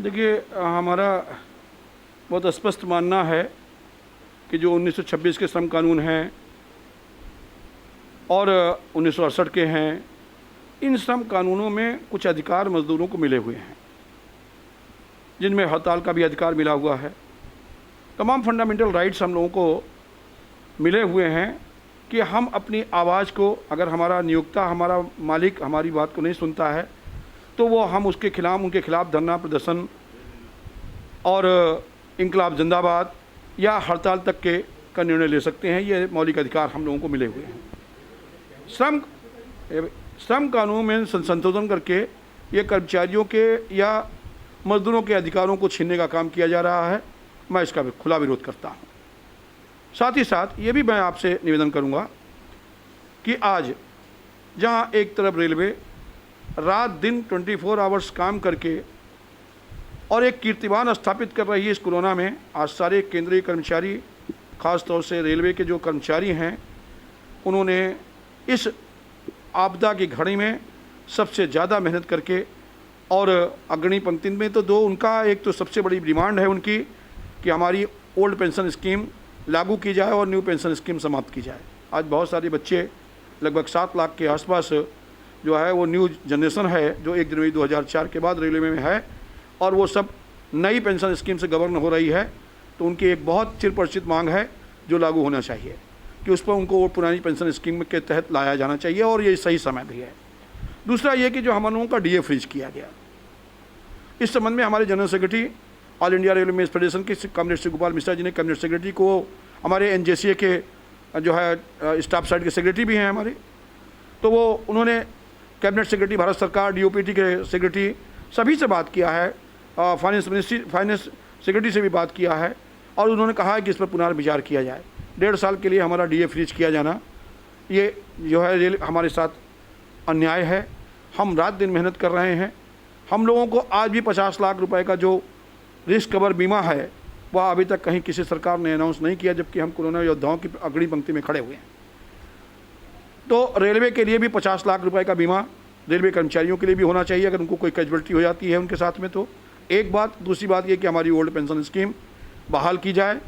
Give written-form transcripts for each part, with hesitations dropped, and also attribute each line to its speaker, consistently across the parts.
Speaker 1: देखिए, हमारा बहुत स्पष्ट मानना है कि जो 1926 के श्रम कानून हैं और 1968 के हैं, इन श्रम कानूनों में कुछ अधिकार मजदूरों को मिले हुए हैं, जिनमें हड़ताल का भी अधिकार मिला हुआ है। तमाम फंडामेंटल राइट्स हम लोगों को मिले हुए हैं कि हम अपनी आवाज़ को, अगर हमारा नियोक्ता, हमारा मालिक हमारी बात को नहीं सुनता है तो वो हम उसके खिलाफ, उनके खिलाफ धरना प्रदर्शन और इंकलाब जिंदाबाद या हड़ताल तक के का निर्णय ले सकते हैं। ये मौलिक अधिकार हम लोगों को मिले हुए हैं। श्रम कानून में संशोधन करके ये कर्मचारियों के या मजदूरों के अधिकारों को छीनने का काम किया जा रहा है। मैं इसका खुला विरोध करता हूँ। साथ ही साथ ये भी मैं आपसे निवेदन करूँगा कि आज जहाँ एक तरफ रेलवे रात दिन 24 आवर्स काम करके और एक कीर्तिमान स्थापित कर रही है इस कोरोना में, आज सारे केंद्रीय कर्मचारी, ख़ास तौर से रेलवे के जो कर्मचारी हैं, उन्होंने इस आपदा की घड़ी में सबसे ज़्यादा मेहनत करके और अग्रणी पंक्ति में तो दो, उनका एक तो सबसे बड़ी डिमांड है उनकी कि हमारी ओल्ड पेंशन स्कीम लागू की जाए और न्यू पेंशन स्कीम समाप्त की जाए। आज बहुत सारे बच्चे, लगभग 7 लाख के आसपास जो है वो न्यू जनरेशन है जो 1 जनवरी 2004 के बाद रेलवे में है और वो सब नई पेंशन स्कीम से गवर्न हो रही है। तो उनकी एक बहुत चिरपरिचित मांग है जो लागू होना चाहिए कि उस पर उनको पुरानी पेंशन स्कीम के तहत लाया जाना चाहिए और ये सही समय भी है। दूसरा ये कि जो हम लोगों का डीए फ्रीज किया गया, इस संबंध में हमारे general secretary all India railway mess federation के कॉमरेड श्री गोपाल मिश्रा जी ने कैबिनेट सेक्रेटरी को, हमारे एनजेसीए के जो है स्टाफ साइड के सेक्रेटरी भी हैं हमारे, तो वो उन्होंने कैबिनेट सेक्रेटरी भारत सरकार, डीओपीटी के सेक्रेटरी सभी से बात किया है, फाइनेंस सेक्रेटरी से भी बात किया है और उन्होंने कहा है कि इस पर पुनर्विचार किया जाए। 1.5 साल के लिए हमारा डीए फ्रीज किया जाना, ये जो है हमारे साथ अन्याय है। हम रात दिन मेहनत कर रहे हैं। हम लोगों को आज भी 50 लाख रुपए का जो रिस्क कवर बीमा है वह अभी तक कहीं किसी सरकार ने अनाउंस नहीं किया, जबकि हम कोरोना योद्धाओं की अग्रणी पंक्ति में खड़े हुए हैं। तो रेलवे के लिए भी 50 लाख रुपए का बीमा रेलवे कर्मचारियों के लिए भी होना चाहिए अगर उनको कोई कैजुअलिटी हो जाती है उनके साथ में। तो एक बात। दूसरी बात ये कि हमारी ओल्ड पेंशन स्कीम बहाल की जाए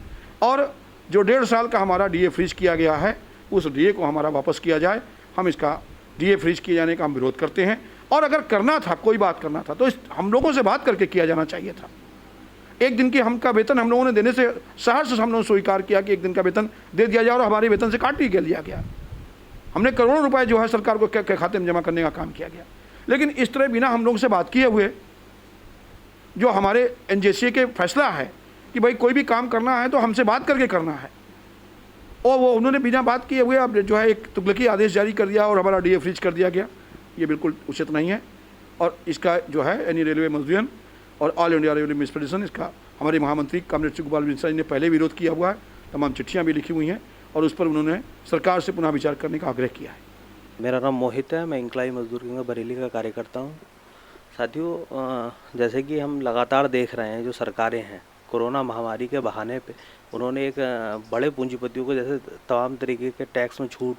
Speaker 1: और जो 1.5 साल का हमारा डीए फ्रीज किया गया है उस डीए को हमारा वापस किया जाए। हम इसका डीए फ्रीज किए जाने का हम विरोध करते हैं और अगर करना था, कोई बात करना था तो हम लोगों से बात करके किया जाना चाहिए था। एक दिन की हमका वेतन हम लोगों ने देने से सहर्ष हम लोगों ने स्वीकार किया कि एक दिन का वेतन दे दिया जाए और हमारे वेतन से काट ही लिया गया। हमने करोड़ों रुपए जो है सरकार को के खाते में जमा करने का काम किया गया। लेकिन इस तरह बिना हम लोगों से बात किए हुए, जो हमारे एनजेसीए के फैसला है कि भाई कोई भी काम करना है तो हमसे बात करके करना है, और वो उन्होंने बिना बात किए हुए अब जो है एक तुगलकी आदेश जारी कर दिया और हमारा डीए फ्रीज कर दिया गया। ये बिल्कुल उचित नहीं है और इसका जो है एनी रेलवे मजदूर और all India railway mess federation, इसका हमारे महामंत्री कॉमरेड श्री गोपाल मिश्रा जी ने पहले विरोध किया हुआ है। तमाम चिट्ठियाँ भी लिखी हुई हैं और उस पर उन्होंने सरकार से पुनः विचार करने का आग्रह किया है।
Speaker 2: मेरा नाम मोहित है, मैं इंक्लाई मजदूर संघ बरेली का कार्यकर्ता हूँ। साथियों, जैसे कि हम लगातार देख रहे हैं जो सरकारें हैं, कोरोना महामारी के बहाने पे उन्होंने एक बड़े पूंजीपतियों को जैसे तमाम तरीके के टैक्स में छूट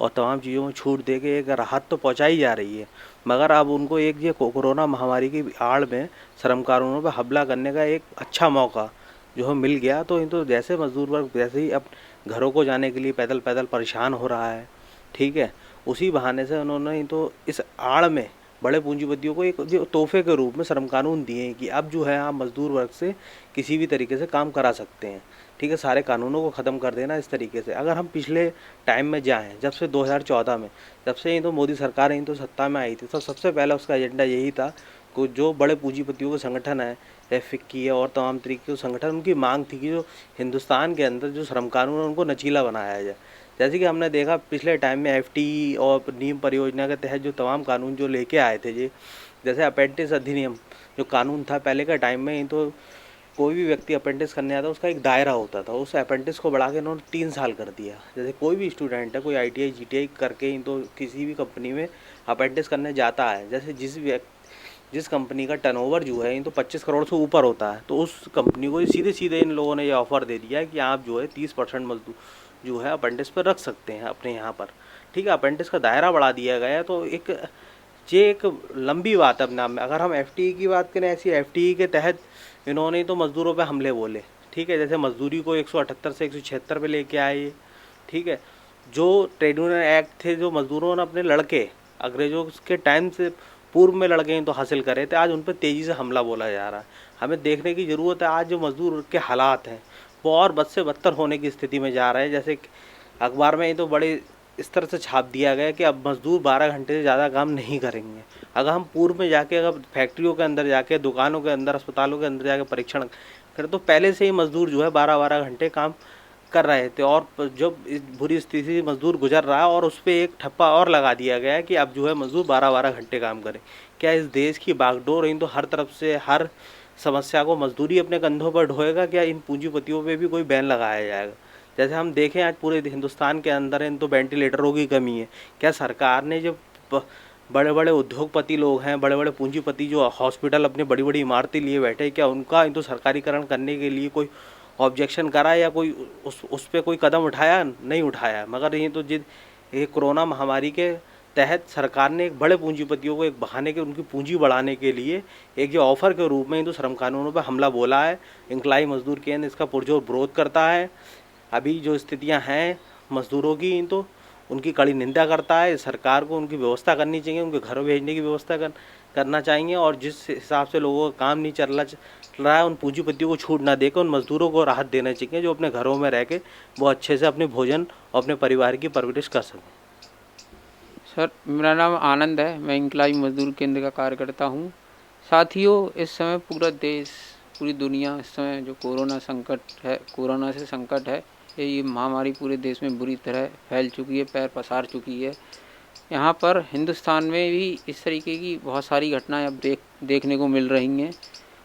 Speaker 2: और तमाम चीज़ों में छूट दे के एक राहत तो पहुंचाई जा रही है, मगर अब उनको एक ये कोरोना महामारी की आड़ में श्रम कानूनों पर हमला करने का एक अच्छा मौका जो मिल गया। तो इन तो जैसे मजदूर वर्ग जैसे ही अब घरों को जाने के लिए पैदल पैदल परेशान हो रहा है, ठीक है, उसी बहाने से उन्होंने तो इस आड़ में बड़े पूंजीपतियों को एक जो तोहफे के रूप में श्रम कानून दिए हैं कि अब जो है आप मजदूर वर्ग से किसी भी तरीके से काम करा सकते हैं, ठीक है। सारे कानूनों को ख़त्म कर देना इस तरीके से। अगर हम पिछले टाइम में जाएं, जब से 2014 में, जब से ही तो मोदी सरकार ही तो सत्ता में आई थी, तो सबसे पहला उसका एजेंडा यही था कि जो बड़े पूंजीपतियों के संगठन है, फिक्की है और तमाम तरीके के संगठन, उनकी मांग थी कि जो हिंदुस्तान के अंदर जो श्रम कानून है उनको नचीला बनाया जाए। जैसे कि हमने देखा पिछले टाइम में एफटीई और नीम परियोजना के तहत जो तमाम कानून जो लेके आए थे जी, जैसे अपेंडिक्स अधिनियम जो कानून था पहले के टाइम में, तो कोई भी व्यक्ति अपेंडिक्स करने आता उसका एक दायरा होता था, उस अपेंडिक्स को बढ़ा के इन्होंने 3 साल कर दिया। जैसे कोई भी स्टूडेंट है, कोई ITI GTI करके तो किसी भी कंपनी में अपेंडिक्स करने जाता है, जैसे जिस कंपनी का टर्नओवर जो है तो 25 करोड़ से ऊपर होता है, तो उस कंपनी को सीधे सीधे इन लोगों ने ये ऑफ़र दे दिया है कि आप जो है 30% मजदूर जो है अपेंडिक्स पर रख सकते हैं अपने यहाँ पर, ठीक है। अपेंडिक्स का दायरा बढ़ा दिया गया है, तो एक ये एक लंबी बात है अपने आप में। अगर हम एफटीई की बात करें, ऐसी एफटीई के तहत इन्होंने तो मज़दूरों पे हमले बोले, ठीक है। जैसे मजदूरी को 178 से 176 पे लेके आए ये, ठीक है। जो ट्रेड यूनियन एक्ट थे, जो मजदूरों ने अपने लड़के अंग्रेजों के टाइम से पूर्व में लड़के तो हासिल करे थे, आज उन पर तेज़ी से हमला बोला जा रहा है। हमें देखने की ज़रूरत है आज जो मजदूर के हालात हैं वो और बद से बदतर होने की स्थिति में जा रहे हैं। जैसे अखबार में ये तो बड़े इस तरह से छाप दिया गया कि अब मजदूर 12 घंटे से ज़्यादा काम नहीं करेंगे। अगर हम पूर्व में जाके, अगर फैक्ट्रियों के अंदर जाके, दुकानों के अंदर, अस्पतालों के अंदर जाके परीक्षण करें तो पहले से ही मजदूर जो है 12-12 घंटे काम कर रहे थे। और जब इस बुरी स्थिति से मजदूर गुजर रहा है और उस पर एक ठप्पा और लगा दिया गया है कि अब जो है मजदूर 12-12 घंटे काम करें। क्या इस देश की बागडोर इन तो हर तरफ से हर समस्या को मजदूरी अपने कंधों पर ढोएगा? क्या इन पूंजीपतियों पे भी कोई बैन लगाया जाएगा? जैसे हम देखें आज पूरे हिंदुस्तान के अंदर इन तो वेंटिलेटरों की कमी है। क्या सरकार ने जो बड़े बड़े उद्योगपति लोग हैं, बड़े बड़े पूंजीपति जो हॉस्पिटल अपनी बड़ी बड़ी इमारतें लिए बैठे, क्या उनका इन तो सरकारीकरण करने के लिए कोई ऑब्जेक्शन करा या कोई उस पर कोई कदम उठाया? नहीं उठाया। मगर ये तो ये कोरोना महामारी के तहत सरकार ने एक बड़े पूंजीपतियों को एक बहाने के उनकी पूंजी बढ़ाने के लिए एक जो ऑफर के रूप में तो श्रम कानूनों पर हमला बोला है। इंक्लाई मजदूर केंद्र इसका पुरजोर विरोध करता है। अभी जो स्थितियां हैं मजदूरों की तो उनकी कड़ी निंदा करता है। सरकार को उनकी व्यवस्था करनी चाहिए, उनके घरों भेजने की व्यवस्था करना चाहिए। और जिस हिसाब से लोगों का काम नहीं चल रहा है, उन पूंजीपतियों को छूट ना देकर उन मजदूरों को राहत देना चाहिए जो अपने घरों में रह के वो अच्छे से अपने भोजन और अपने परिवार की परवरिश कर सकें।
Speaker 3: सर, मेरा नाम आनंद है। मैं इंक्लाई मजदूर केंद्र का कार्यकर्ता हूँ। साथियों, इस समय पूरा देश, पूरी दुनिया इस समय जो कोरोना से संकट है, ये महामारी पूरे देश में बुरी तरह फैल चुकी है, पैर पसार चुकी है। यहाँ पर हिंदुस्तान में भी इस तरीके की बहुत सारी घटनाएं अब देखने को मिल रही हैं।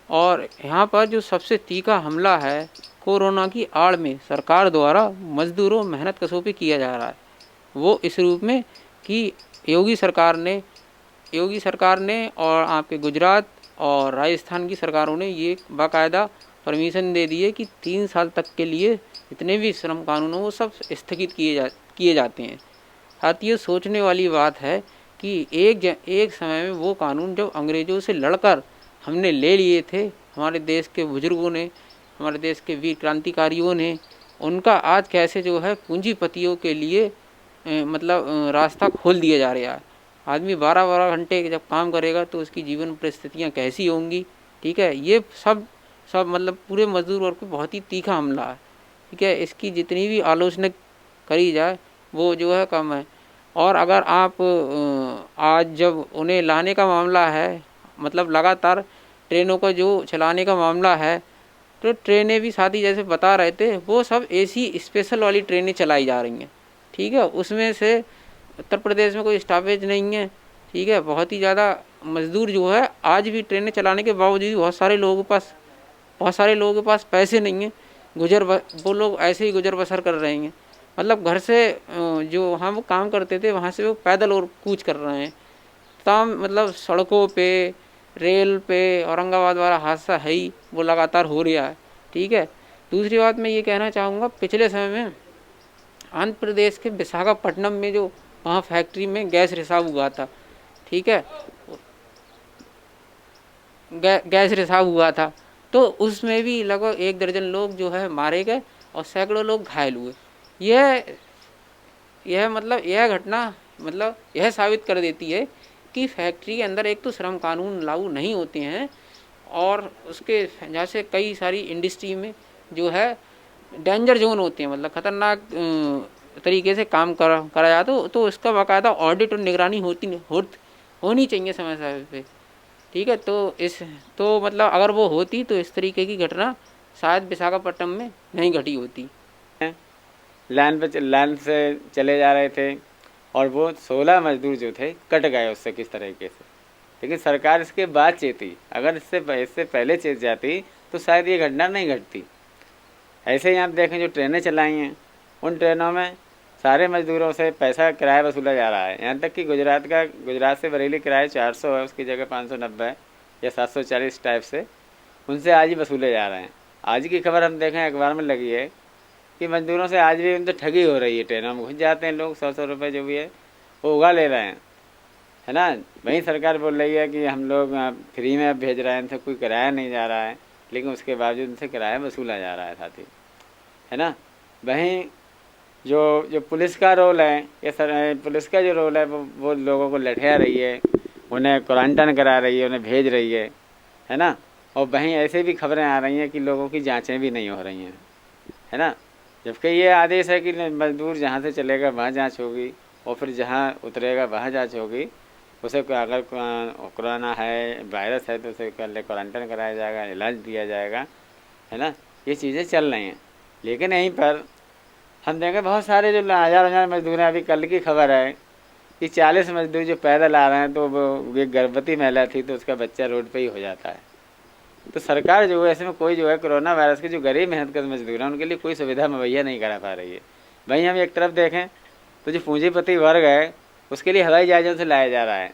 Speaker 3: और यहाँ पर जो सबसे तीखा हमला है कोरोना की आड़ में सरकार द्वारा मजदूरों मेहनत कशों पे किया जा रहा है, वो इस रूप में कि योगी सरकार ने और आपके गुजरात और राजस्थान की सरकारों ने ये बाकायदा परमिशन दे दी है कि 3 साल तक के लिए जितने भी श्रम कानून वो सब स्थगित किए जाते हैं। साथियों, सोचने वाली बात है कि एक समय में वो कानून जब अंग्रेज़ों से लड़कर हमने ले लिए थे, हमारे देश के बुजुर्गों ने, हमारे देश के वीर क्रांतिकारियों ने, उनका आज कैसे जो है पूंजीपतियों के लिए रास्ता खोल दिया जा रहा है। आदमी 12-12 घंटे जब काम करेगा तो उसकी जीवन परिस्थितियाँ कैसी होंगी? ठीक है, ये सब पूरे मजदूर वर्ग पे बहुत ही तीखा हमला है। ठीक है, इसकी जितनी भी आलोचना करी जाए वो जो है कम है। और अगर आप आज जब उन्हें लाने का मामला है, लगातार ट्रेनों को जो चलाने का मामला है, तो ट्रेनें भी साथी जैसे बता रहे थे वो सब एसी स्पेशल वाली ट्रेनें चलाई जा रही हैं। ठीक है, उसमें से उत्तर प्रदेश में कोई स्टॉपेज नहीं है। ठीक है, बहुत ही ज़्यादा मजदूर जो है आज भी ट्रेनें चलाने के बावजूद बहुत सारे लोगों के पास पैसे नहीं हैं, वो लोग ऐसे ही गुजर बसर कर रहे हैं। घर से जो हम काम करते थे वहाँ से वो पैदल और कूच कर रहे हैं। सड़कों पे, रेल पे औरंगाबाद वाला हादसा है ही, वो लगातार हो रहा है। ठीक है, दूसरी बात मैं ये कहना चाहूँगा, पिछले समय में आंध्र प्रदेश के विशाखापट्टनम में जो वहाँ फैक्ट्री में गैस रिसाव हुआ था, ठीक है, गैस रिसाव हुआ था, तो उसमें भी लगभग 1 दर्जन लोग जो है मारे गए और सैकड़ों लोग घायल हुए। यह घटना यह साबित कर देती है कि फैक्ट्री के अंदर एक तो श्रम कानून लागू नहीं होते हैं और उसके जैसे कई सारी इंडस्ट्री में जो है डेंजर जोन होते हैं, खतरनाक तरीके से काम करा जाता तो इसका बाकायदा ऑडिट और निगरानी होनी चाहिए समय पे। ठीक है, तो अगर वो होती तो इस तरीके की घटना शायद विशाखापट्टनम में नहीं घटी होती।
Speaker 4: लाइन से चले जा रहे थे और वो 16 मजदूर जो थे कट गए उससे किस तरीके से। लेकिन सरकार इसके बाद चेती, अगर इससे पहले चेत जाती तो शायद ये घटना नहीं घटती। ऐसे ही आप देखें जो ट्रेनें चलाई हैं, उन ट्रेनों में सारे मजदूरों से पैसा किराया वसूला जा रहा है। यहाँ तक कि गुजरात से बरेली किराया 400 है, उसकी जगह 590 या 740 टाइप से उनसे आज ही वसूले जा रहे हैं। आज की खबर हम देखें अखबार में लगी है कि मजदूरों से आज भी उनसे ठगी हो रही है। ट्रेनों में घुस जाते हैं लोग, 100-100 रुपये जो भी है वो उगा ले रहे हैं। है ना। वहीं सरकार बोल रही है कि हम लोग फ्री में अब भेज रहे हैं, इनसे कोई किराया नहीं जा रहा है, लेकिन उसके बावजूद उनसे किराया वसूला जा रहा है साथी, है ना। वहीं जो जो पुलिस का रोल है, ये पुलिस का जो रोल है वो लोगों को लठिया रही है, उन्हें क्वारंटाइन करा रही है, उन्हें भेज रही है ना। और वहीं ऐसे भी खबरें आ रही हैं कि लोगों की जांचें भी नहीं हो रही हैं, है ना। जबकि ये आदेश है कि मजदूर जहाँ से चलेगा वहाँ जांच होगी, और फिर जहाँ उतरेगा वहाँ जांच होगी। उसे अगर कोरोना है, वायरस है, तो उसे पहले क्वारंटाइन कराया जाएगा, इलाज दिया जाएगा, है ना। ये चीज़ें चल रही हैं। लेकिन यहीं पर हम देखें बहुत सारे जो हजार मजदूर हैं, अभी कल की खबर है कि 40 मजदूर जो पैदल आ रहे हैं, तो वो एक गर्भवती महिला थी, तो उसका बच्चा रोड पे ही हो जाता है। तो सरकार जो है ऐसे में कोई जो है कोरोना वायरस के जो गरीब मेहनतकश मजदूर हैं उनके लिए कोई सुविधा मुहैया नहीं करा पा रही है। वहीं हम एक तरफ देखें तो जो पूंजीपति वर्ग है उसके लिए हवाई जहाज़ों से लाया जा रहा है,